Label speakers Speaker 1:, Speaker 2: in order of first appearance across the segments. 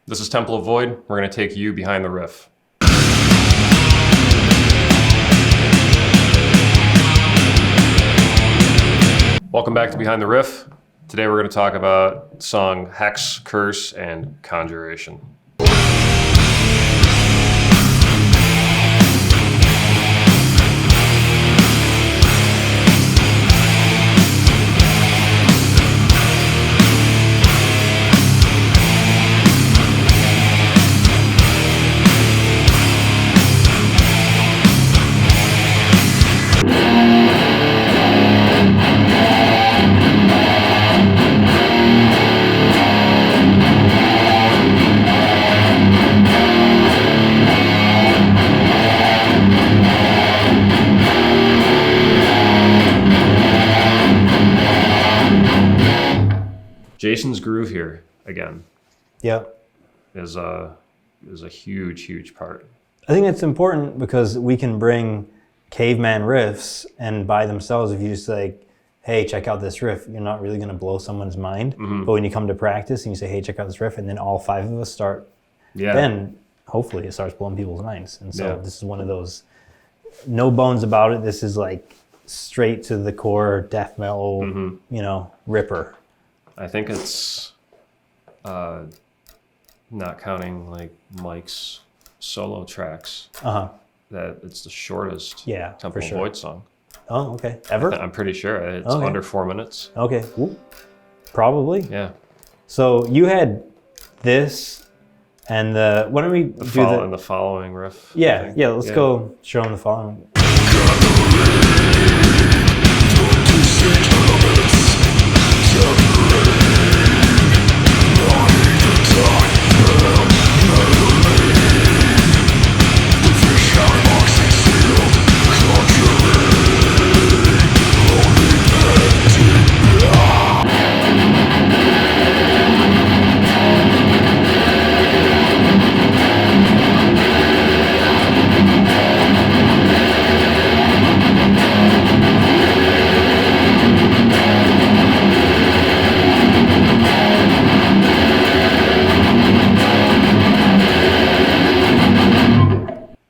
Speaker 1: This is Temple of Void. We're going to take you behind the riff. Welcome back to Behind the Riff. Today we're going to talk about the song Hex, Curse, and Conjuration. Jason's groove here again.
Speaker 2: Yeah,
Speaker 1: is a huge part.
Speaker 2: I think it's important because we can bring caveman riffs, and by themselves, if you just like, hey, check out this riff, you're not really going to blow someone's mind. Mm-hmm. But when you come to practice and you say, hey, check out this riff, and then all five of us start, then hopefully it starts blowing people's minds. And so this is one of those, no bones about it. This is like straight to the core death metal, ripper.
Speaker 1: I think it's not counting like Mike's solo tracks. That it's the shortest Temple of Void song.
Speaker 2: Oh, okay. Ever?
Speaker 1: I'm pretty sure it's under 4 minutes.
Speaker 2: Okay. Ooh. Probably.
Speaker 1: Yeah.
Speaker 2: So you had this and the. Why don't we do
Speaker 1: the following riff?
Speaker 2: Yeah. Yeah. Let's go show them the following.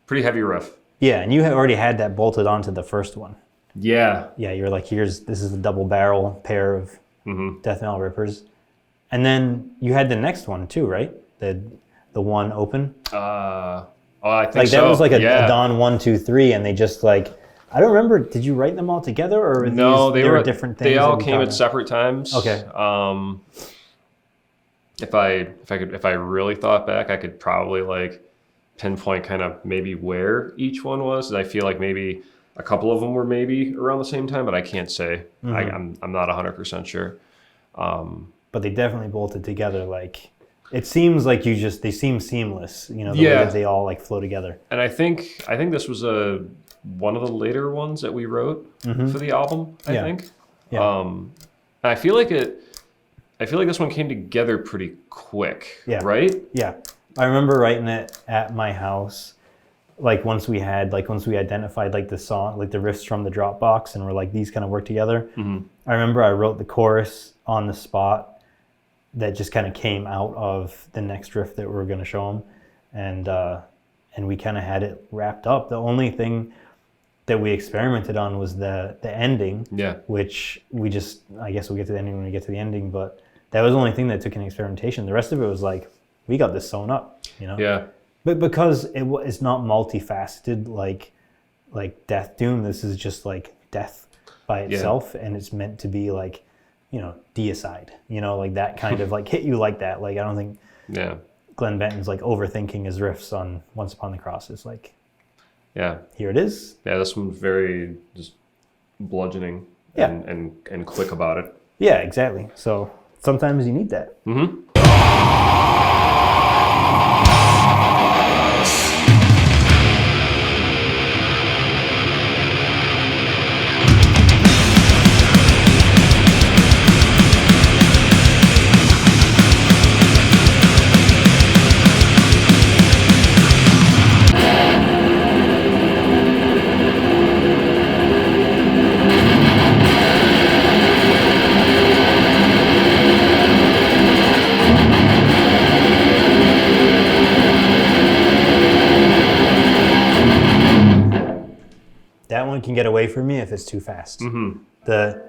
Speaker 1: Pretty heavy riff.
Speaker 2: Yeah, and you had already had that bolted onto the first one.
Speaker 1: Yeah.
Speaker 2: Yeah, you're like, this is a double barrel pair of death metal rippers. And then you had the next one too, right? The one open?
Speaker 1: I think
Speaker 2: like
Speaker 1: so.
Speaker 2: That was like a Dawn 1, 2, 3, and they just like, I don't remember, did you write them all together or they were different things?
Speaker 1: They all came at separate times.
Speaker 2: Okay.
Speaker 1: If I really thought back, I could probably like pinpoint kind of maybe where each one was. And I feel like maybe a couple of them were maybe around the same time, but I can't say. I'm not 100% sure.
Speaker 2: But they definitely bolted together. Like it seems like they seem seamless. The way that they all like flow together.
Speaker 1: And I think this was one of the later ones that we wrote for the album. I think. Yeah. I feel like this one came together pretty quick.
Speaker 2: Yeah.
Speaker 1: Right.
Speaker 2: Yeah. I remember writing it at my house, like once we identified like the song, like the riffs from the Dropbox, and we're like, these kind of work together. I remember I wrote the chorus on the spot that just kind of came out of the next riff that we were going to show them, and we kind of had it wrapped up. The only thing that we experimented on was the ending, which I guess we'll get to the ending when we get to the ending, but that was the only thing that took an experimentation. The rest of it was like, we got this sewn up,
Speaker 1: Yeah.
Speaker 2: But because it's not multifaceted like Death Doom, this is just like death by itself, and it's meant to be like, deicide, like that kind of like hit you like that. Like I don't think Glenn Benton's like overthinking his riffs on Once Upon the Cross. It's like, here it is.
Speaker 1: Yeah, this one's very just bludgeoning and quick about it.
Speaker 2: Yeah, exactly. So sometimes you need that. sound can get away from me if it's too fast. The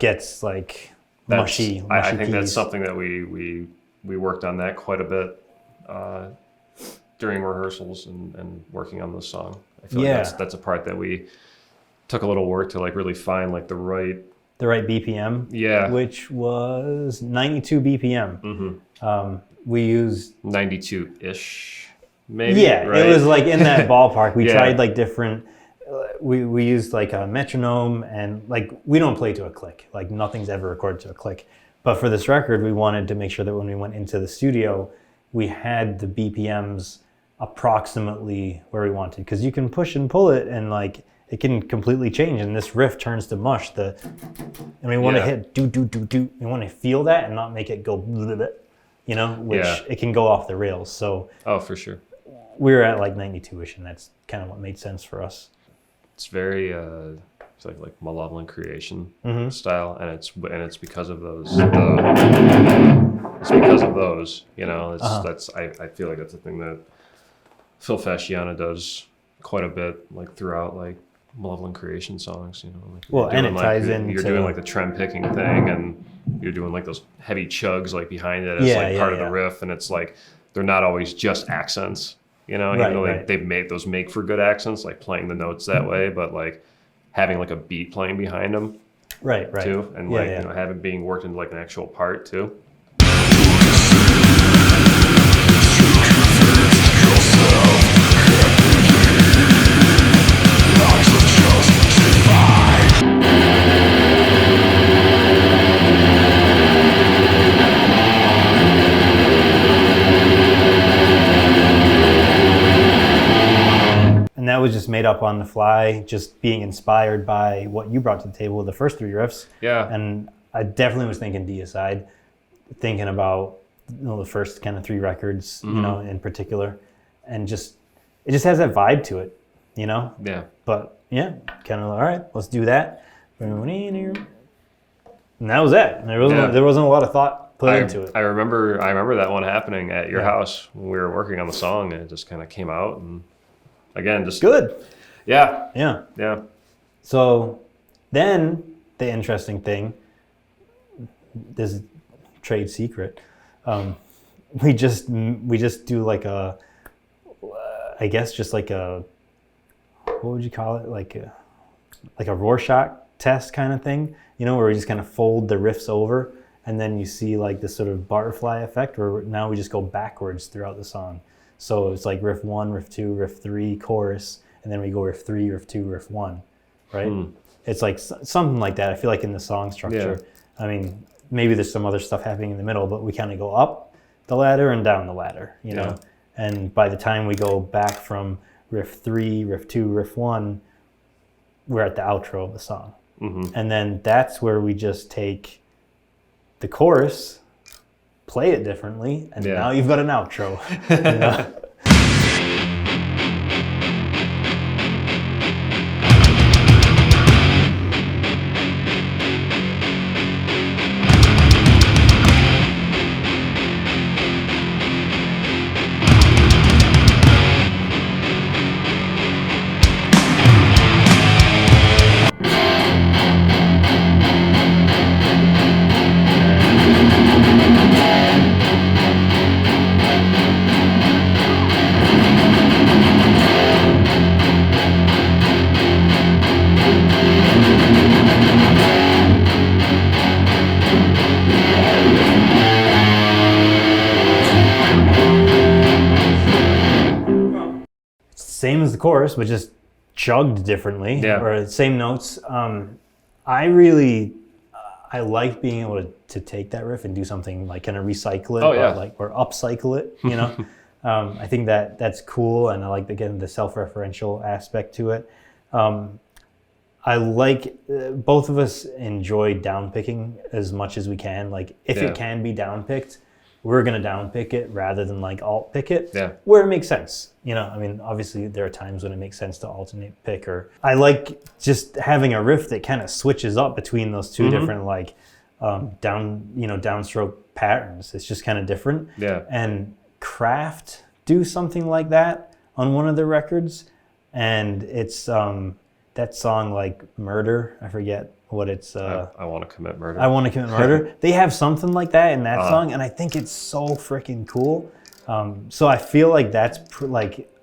Speaker 2: gets like mushy
Speaker 1: I think
Speaker 2: peas.
Speaker 1: that's something that we worked on that quite a bit during rehearsals and working on this song. I feel like that's a part that we took a little work to like really find like the right
Speaker 2: BPM.
Speaker 1: Yeah.
Speaker 2: Which was 92 BPM. We used
Speaker 1: 92-ish, maybe.
Speaker 2: Yeah,
Speaker 1: right?
Speaker 2: It was like in that ballpark. We tried like different. We used like a metronome, and like we don't play to a click. Like nothing's ever recorded to a click. But for this record, we wanted to make sure that when we went into the studio, we had the BPMs approximately where we wanted, because you can push and pull it, and like it can completely change. And this riff turns to mush. And we want to hit do do do do. We want to feel that and not make it go, you know, which it can go off the rails. So
Speaker 1: for sure,
Speaker 2: we were at like 92ish, and that's kind of what made sense for us.
Speaker 1: It's very it's like malevolent creation style, and it's because of those. It's because of those, you know. That's I feel like that's a thing that Phil Fasciana does quite a bit, like throughout like malevolent creation songs, you know. Like
Speaker 2: and it ties in.
Speaker 1: You're doing like the trem picking thing, and you're doing like those heavy chugs like behind it as like part of the riff, and it's like they're not always just accents, you know. Even though they've made those make for good accents, like playing the notes that way, but like having like a beat playing behind them, too, and like you know, having being worked into like an actual part too.
Speaker 2: And that was just made up on the fly, just being inspired by what you brought to the table with the first three riffs. Yeah. And I definitely was thinking Deicide, thinking about, you know, the first kind of three records, you know, in particular, and it just has that vibe to it, you know. Yeah. But yeah, kind of all right, let's do that. And that was it. There wasn't a lot of thought put into it.
Speaker 1: I remember that one happening at your house when we were working on the song, and it just kind of came out, and again, just
Speaker 2: good.
Speaker 1: Yeah.
Speaker 2: Yeah.
Speaker 1: Yeah.
Speaker 2: So then the interesting thing, this trade secret, we just do like a, I guess just like a, what would you call it? Like a Rorschach test kind of thing, you know, where we just kind of fold the riffs over, and then you see like this sort of butterfly effect where now we just go backwards throughout the song. So it's like riff 1, riff 2, riff 3, chorus, and then we go riff 3, riff 2, riff 1, right? It's like something like that. I feel like in the song structure, I mean, maybe there's some other stuff happening in the middle, but we kind of go up the ladder and down the ladder, you know? And by the time we go back from riff 3, riff 2, riff 1, we're at the outro of the song. And then that's where we just take the chorus, play it differently, and now you've got an outro. You know? Same as the chorus, but just chugged differently, or same notes. I like being able to take that riff and do something like kind of recycle it, or upcycle it, you know. I think that's cool, and I like, again, the self-referential aspect to it. I like, both of us enjoy downpicking as much as we can. Like, if it can be downpicked, we're going to downpick it rather than like alt pick it, where it makes sense. You know, I mean, obviously there are times when it makes sense to alternate pick, or I like just having a riff that kind of switches up between those two different like downstroke patterns. It's just kind of different. And Kraft do something like that on one of their records. and it's that song like Murder. I forget what it's.
Speaker 1: I want to commit murder.
Speaker 2: I want to commit murder. They have something like that in that song, and I think it's so freaking cool. So I feel like that's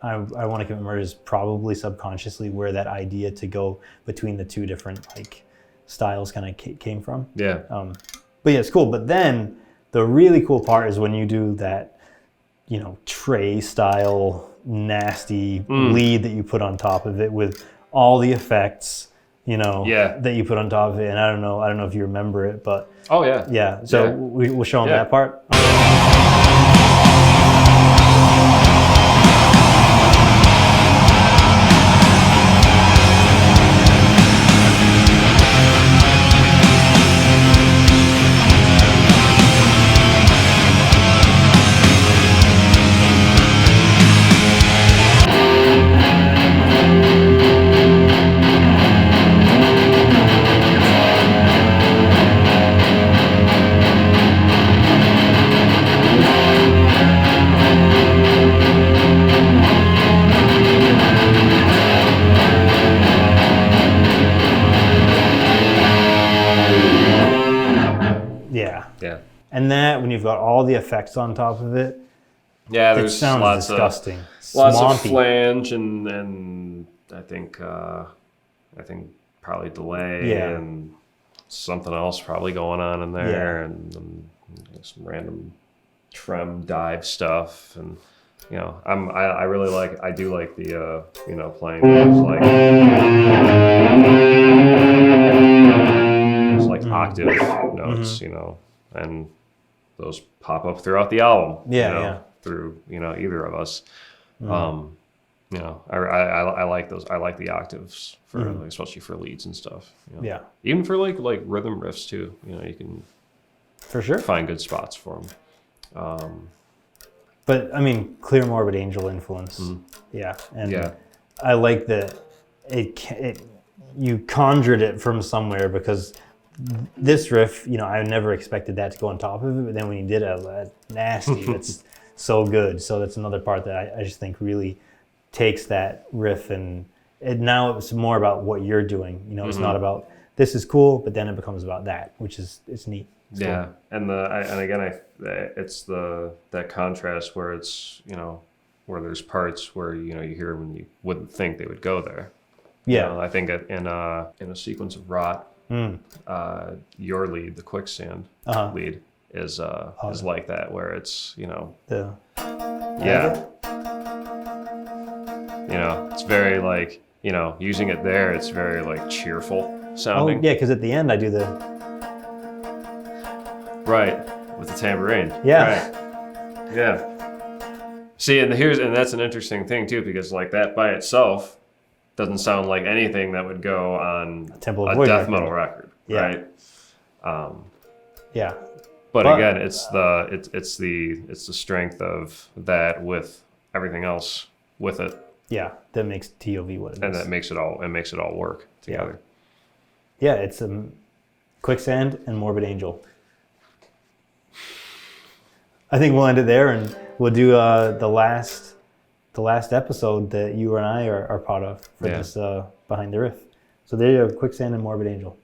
Speaker 2: I want to commit murder is probably subconsciously where that idea to go between the two different like styles kind of came from.
Speaker 1: Yeah.
Speaker 2: But yeah, it's cool. But then the really cool part is when you do that, you know, Trey style nasty lead that you put on top of it with all the effects, you know, that you put on top of it. And I don't know if you remember it, but
Speaker 1: oh yeah,
Speaker 2: yeah. So we'll show them that part. Yeah. And that, when you've got all the effects on top of it,
Speaker 1: there's
Speaker 2: it sounds
Speaker 1: lots
Speaker 2: disgusting.
Speaker 1: Lots of flange and I think probably delay and something else probably going on in there and some random trem dive stuff and you know I do like the you know playing those like octave notes you know and those pop up throughout the album through you know either of us you know I like those. I like the octaves for especially for leads and stuff you know? Even for like rhythm riffs too you know you can
Speaker 2: for sure
Speaker 1: find good spots for them
Speaker 2: but I mean clear Morbid Angel influence and I like that you conjured it from somewhere because this riff, you know, I never expected that to go on top of it, but then when you did it, nasty, that's so good. So that's another part that I just think really takes that riff and now it's more about what you're doing. You know, it's not about this is cool, but then it becomes about that, which is it's neat. It's
Speaker 1: cool.
Speaker 2: And
Speaker 1: it's that contrast where it's you know where there's parts where you know you hear them and you wouldn't think they would go there. You know, I think in a sequence of Rot. Your lead, the Quicksand lead, is like that, where it's you know, you know, it's very like you know, using it there, it's very like cheerful sounding.
Speaker 2: Oh yeah, because at the end I do the
Speaker 1: with the tambourine.
Speaker 2: Yeah.
Speaker 1: See, and that's an interesting thing too, because like that by itself doesn't sound like anything that would go on a death metal record, right? But again, it's the strength of that with everything else with it.
Speaker 2: Yeah, that makes TOV what it is,
Speaker 1: and that makes it all work together.
Speaker 2: Yeah, it's Quicksand and Morbid Angel. I think we'll end it there, and we'll do the last episode that you and I are part of for this Behind the Riff. So there you go, Quicksand and Morbid Angel.